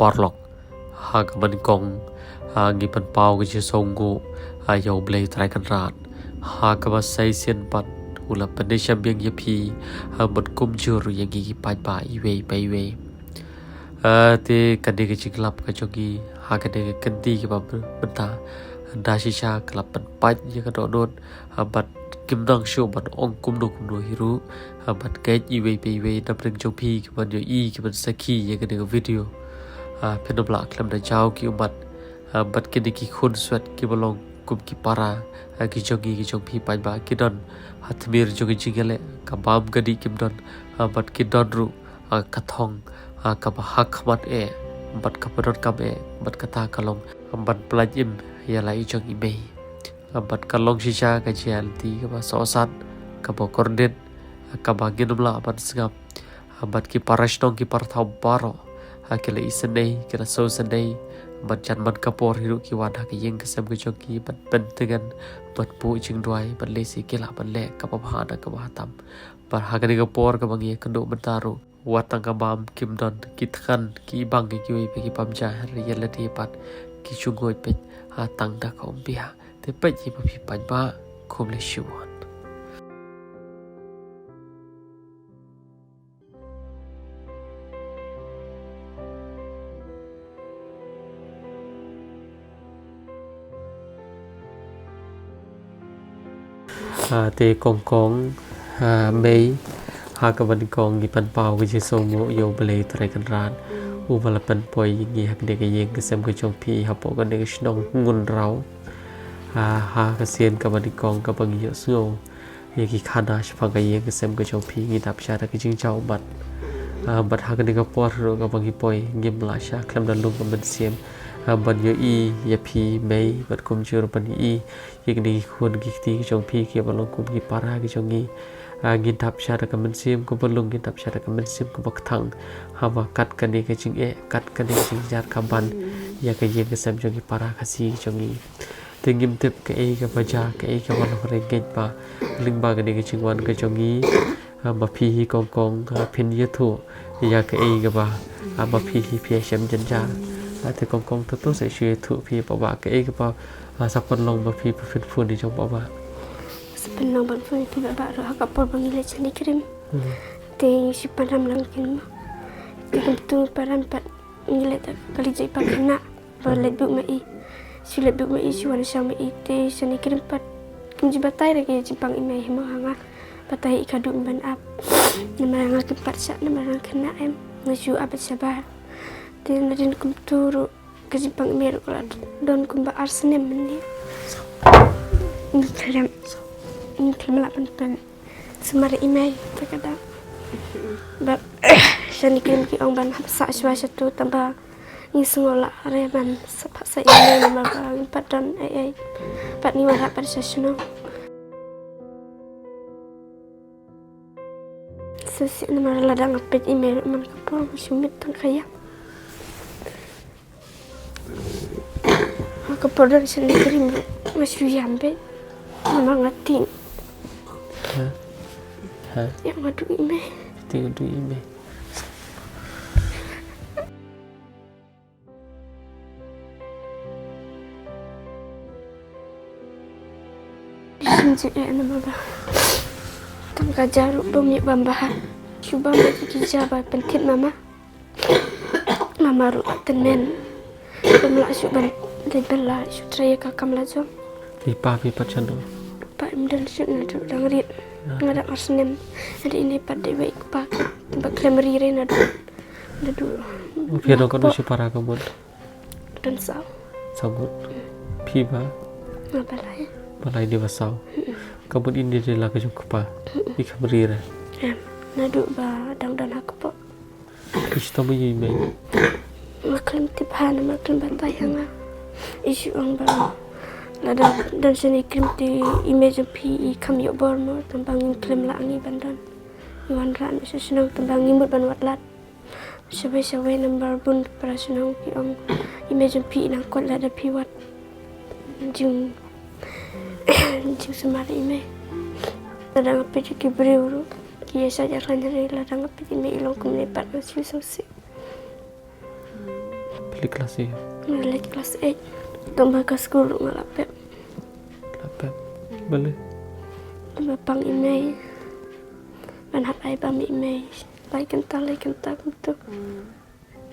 parlok haga man kong ngi pan pau ke songo yo blei trai kan ran haga ma sai sian pat ula panisha biang yapi bot kum jur yang gi pai ba iwe pai we te kade ke ciklap ka jogi haga de kendi ke ba benta da shisha klap pan pai ya ka dot bat kim dang show ban ong kum do hiru bat ke iwe pai we na pring jopi ke ban yo i ke ban saki ya ke de video penobla klam da jauh ki umat bat ke ki khun swat ki bolong kum ki para ki jogi pai ba ki don hatmir jogi jingale ka bam gadi kim don bat ki don ru ka thong ka ba hak mat bat ka padon kam bat kata kalong bat plajim ya lai jogi be bat kalong shisha ka jial ti ka ba sosan ka ba korden ka ba ginumla bat sngap bat ki parash dong ki par thau paro kila isenei kila so senei bat jan man kapor hiru ki wan ha ki yeng kesem ke joki bat pentengan bat pu jing duai bat lesi kila bat le ka pa hana ka batam bat ha ka kapor ka bangi kendo bentaru watang ka bam kim don kitkan ki bang ki wi ki pamja riel ti pat ki chungoi pe ha tang da ka umbia te pe ji pa pi pa ba kum le shuan te kong mei ka ban kong gi pan pau gi somo yo blei trai kan ran u bala pan poi gi hak de ge yeng ke sem ke chong pi ha po ga de snong ngun rau ka sien ka ban kong ka bang yo so ye ki khana shpa ga yeng ke sem ke chong pi gi dap sha da ki jing chau bat ha ka de ga por ro ka bang gi poi ngim la sha klam da lung ka ban siem ban yo i ya pi mei bat kum jur ban i ye ni khun gi ti chong pi ki balong kum gi para gi chong gi gin tap syara ka mensim ko belung gin tap syara ka mensim ko bakthang hawa kat ka ni ka jing kat ka ni jing jar ka ban ya ka ye ka sam jong gi para ka si chong gi tingim tip ka ka baja ka ka wan hore get pa ling ba ka ni ka jing wan ka chong gi ma phi hi kong kong phin ye thu ya ka ba ma phi hi phe shem jan ja te kong kong to sai shue thu phi pa ba ka ba sakon long ma phi pa phin phun ni chong pa ba sebenarnya berfungsi tidak baru agak porbang ilet seni krim te si param lang kin mo te tu param pat ilet kali jai pa kena berlet bu mai si let bu mai si wan sama ite seni krim pat kim jibatai lagi jipang imai mo hanga patai ikadum ban ap nama yang kepat sak nama yang kena ngasu abad sabar te nadin kum turu ke jipang imai ko don kum ba arsenem ni ini melakukan pen semari imai terkadang bab seni kirim ki ong ban sa swa satu tambah ni sengola reman sepak sa imai nama bang padan pat ni wara pat sesno sesi nama ladang apet imai man kapor sumit tang kaya kapor dan seni kirim masih yambe nama ngating yang ngadu ime tinggal ime sinje nama ba tangga jaru bumi bambahan coba bagi jaba pentit mama ru tenen pemla suban debela sutraya kakam lazo pipa chando pak imdal sudna tu dangrit ngada arsenem ada ini pada baik pak tempat klemeri rena dulu piano kan si para kabut dan saw sabut piba balai dia wasau kabut ini dia lah kejung kepa di klemeri re nadu ba dang dan aku po kita mai mai maklum tiphana maklum bantai hanga isu ang ba lada dan seni krim di image pi kami bormo tembangin krim langi bandan iwan ran senang tembangin mut ban watlat sabai number bun para senang pi om image pi nang kot lada pi wat jung semari ime lada ngapi ki breuru ki saja kan hari lada ngapi ime ilong kumne pat nasi sosi beli kelas ya Lagi kelas 8. Tambah ke sekolah malah pep. laptop boleh Bang email. Bạn học ai bang email. Lại kental gitu.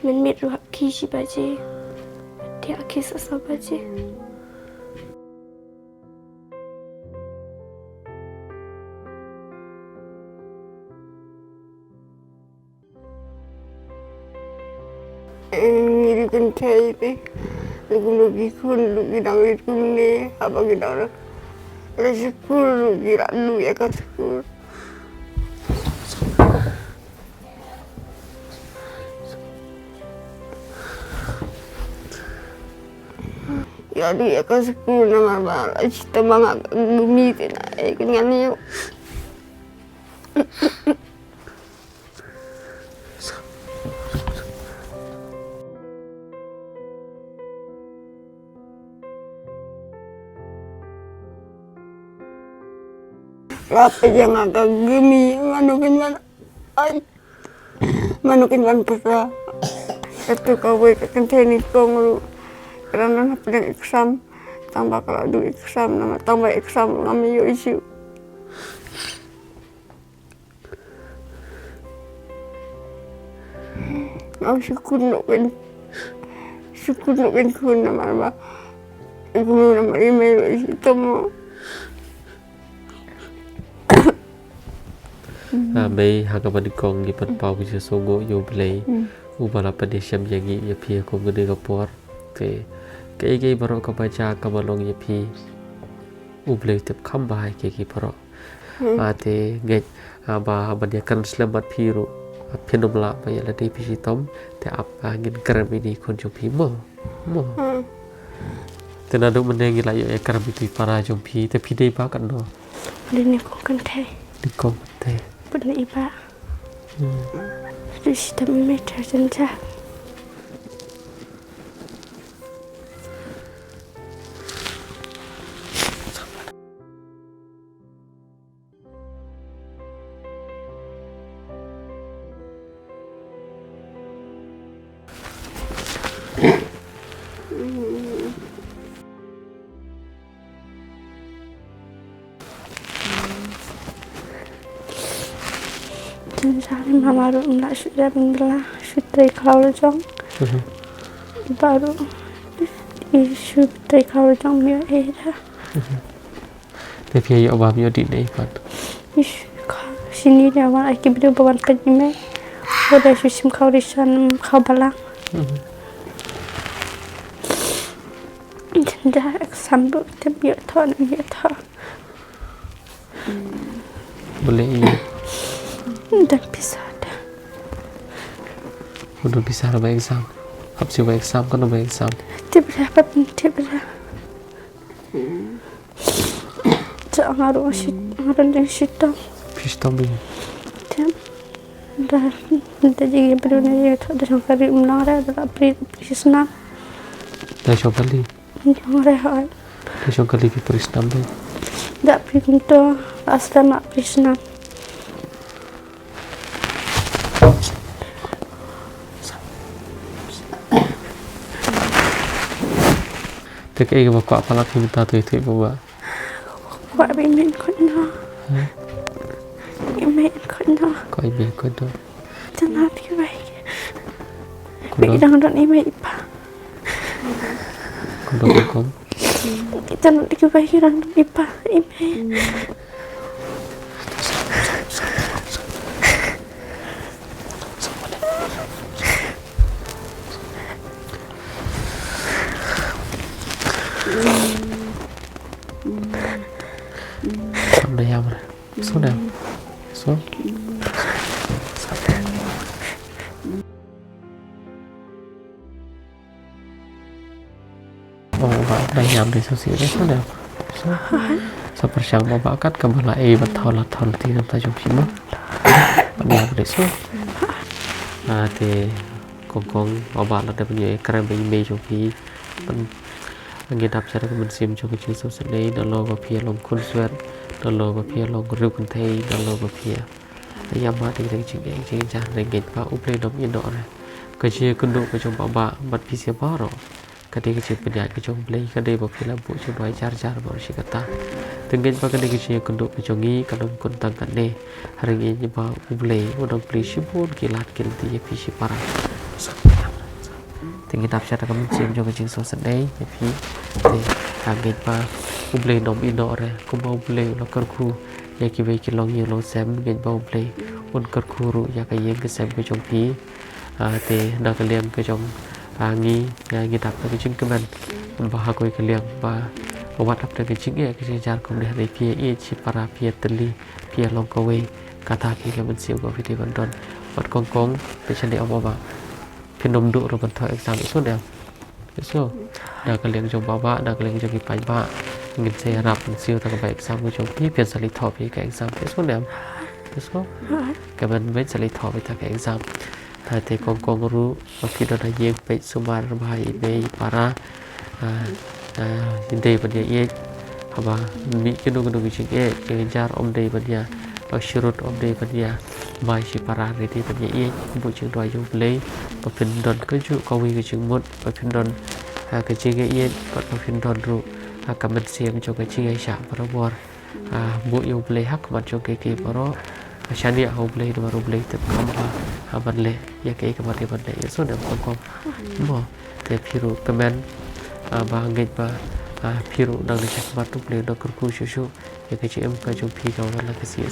Men mit ruhak kishi baje. Dia kisah sabaje. Ngiri kentai ni, lagi kun, lagi nangis kun ni, apa kita orang, lagi kun, lagi ralu ya kat kun. Ya dia kat kun nama bala, cita mangak gumi tu na, dengan ni. Apa yang agak gemi manukin man ay manukin man pasa itu kawai kenteni kongru karena napin exam tambah kalau du exam nama tambah exam ngami yo isu ngau syukur nukin kun nama ba ibu nama email isu temu May hagaman kong gipan pau bisa songo yo play ubala padesham yangi ya pi ko gede kapor te kai baro ka baca ka balong ya pi ublay tep khamba ke ki baro ate ngai ba banyak kan selamat piru pinom la ba ya lade pi tom te ap angin keram ini kon jo pi mo tenado menengi la ya keram itu para jom pi te pi dei ba kan no Ini kok kentai. di kong te Pernah iba. Terus kita meter senja. Sehari mama baru nak sudah mengelah sudah kalau jong baru isu sudah kalau jong mio era te pi ya ba mi di nei kan isu sini dia awak lagi berdua bawan penjime udah susim kau risan kau balang dah sambut tapi thon ya thon boleh iya dan bisa ada udah bisa ada exam hab si exam kan ada exam tiba-tiba jangan harus situ pistom bi dah jadi berunia itu ada kali menara ada prisna da shokali yang rehat da shokali ki pristam bi dah pintu asrama prisna te kai ba kwa pala ki ta tu itu ba Kuat bimbing kena. Bimbing kena. koi bi ko do Jangan baik. ko do Bilang dan email ipa. ko do ko Kita nak baik dan ipa email. sampai ya mana sudah so oh ba da yam de so si de sudah so seperti yang bakat kembali betul ti ta jom pima ya de so te kong ba la de punya keren bi me jom pi Angin đạp ra mình xem cho cái chữ số sẵn đấy đó lo vào phía lòng khuôn suốt đó lo vào phía lòng rượu con thay đó lo vào phía đấy em mà thì cái chuyện này chuyện chả này nghịch và úp lên đống yên độ này kecil kenduk kecil baba mat pisia baro kadai kecil penyak kecil beli kadai bapila bu kecil doi jar baru si kata tengen pa kadai kecil kenduk kecil ngi kadang kuntang kane hari ini ba beli udang beli sibun kilat kilti ya pisi parah tengen tap syara kamu cium jo kecil sosan dai ya pi tengen pa beli nom ino re kumau beli ulah kerku ya kibai kilong ye long sem gen ba beli un kerku ru ya kayeng ke sem kecil pi te nak kalian kecil ngi ya ngidap ke cing keman bah koi kalian ba wat ap ke cing ya ke jar kom deh pie e chi para pie teli pie long kowe kata pi ke men siu ko video bandon wat kong pe chen de ba pin dom du ro ban thoi exam itu dah so nak kalian jong ba nak kalian jong pai ba ngin se rap siu ta ba exam ko jong pi pian sali tho pi ke exam itu dah so ke ban me sali tho pi ta ke exam te kong ru waktu dah ye pe sumar bahai be para dei ban ye haba mi kenu ching ke jar om dei ban ya syurut om dei ban ya mai si para reti ban ye bu ching doi ju play pa pin don ke ju ko wi ke ching mut pa pin don ke ching ye pa pin don ru ka men siam cho ke ching ai sha para bor bu yu play hak ma cho ke paro Shania hau play do baru play tep kamba haban le ya ke kamar ban le so dam kong mo te phiru pemen ba ngai ba phiru dang le chak ba tu play do kurku shu ya ke em ka jo phi ka wala ke si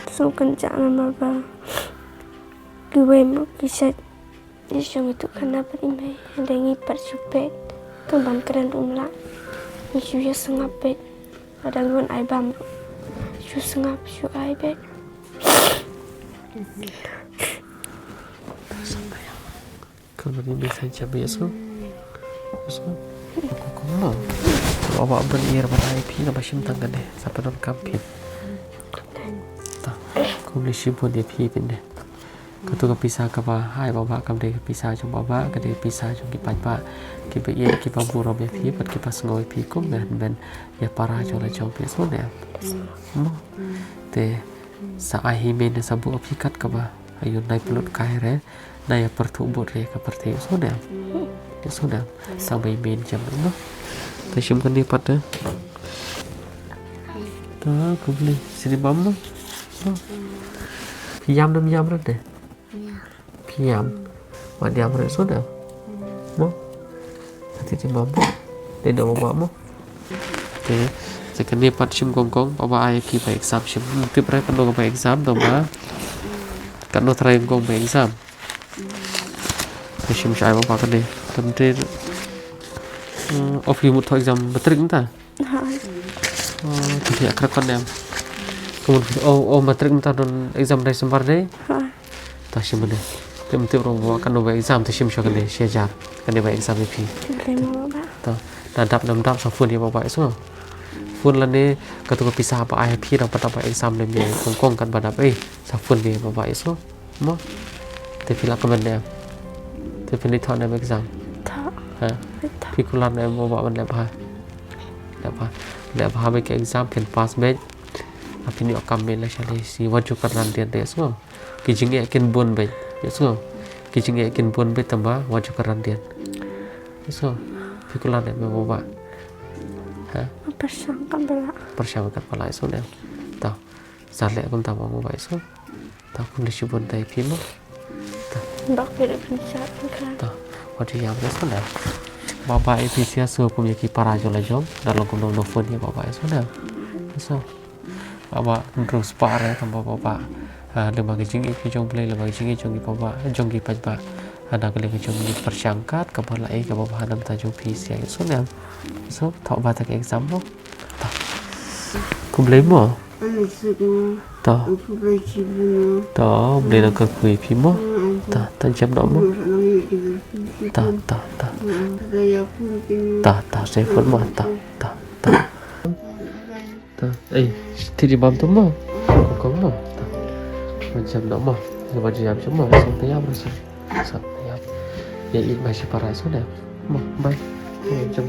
so kan jana ba kiwe mo kisat isong itu kana parimai ndangi parsupet tu ban keren umla isu ya sengapet ada ngon ai bam su sengap su ai bet kalau ni bisa cabai so kok bawa berir pada IP na basim tanggan deh sampai non kampit tak kau ni sibuk dia pi pin deh kau tu kepisah ke hai bawa kam deh kepisah jom bawa ke deh pisah jom kipat pak kipat ye kipat buruk dia pi pat kipas ngoi pi kum ben ya parah jom lah jom pi so deh te sa ahimen sabu apikat ka ba ayun nai pulut kai re nai pertu bot re ka perte sudah sampai main jam no ta shim kan ni pat ta ko beli sini bam no piam nam yam re piam wa diam re sudah mo hati ti bam de do bam mo te second part shim kong bawa ai ki ba exam shim tip ra kan do ba exam do ba kan do try kong ba exam shim shai ba kan de tam te of you mut exam matrik ta thì akra kan dem kemudian matrik ta don exam dai sembar dai ta shim de tem te ro ba kan do ba exam te shim sha kan de shejar kan de ba exam pi ta dan dap sa phun dia ba so phun là nè cái tụi pisah apa ayah pi dapat apa exam nem dia kong kan pada sa phun dia bapak eso mo te pila ke benda te pili thon nem exam ha pi kulan nem bapak ban le ba be ke exam pen pass me api ni okam me la chale si waju karan dia de so ki jinge ken bon be so ki jinge ken bon be tamba waju karan dia so pi kulan nem bapak persyawakan pala eso deh tau sale aku tahu mau baik so tau pun disebut dari film bak beda pensat kan tau waktu yang eso deh bapak efisia so punya kipara jola jom dalam kondom phone ya bapak eso deh so bapak terus pare tambah bapak lembaga jingi jong play lembaga jingi jong bapak jong pajba ada kali jong persangkat kepala ke bapak hanam tajung fisia eso deh so thọ ba tak exam mo kumlei mo to beli nak kui pi mo ta jam do mo ta saya pun mo ta thì di bam tu mo ko mo ta macam do mo lepas jam semua sampai jam berapa sampai jam ya ini masih parah sudah mo bye jam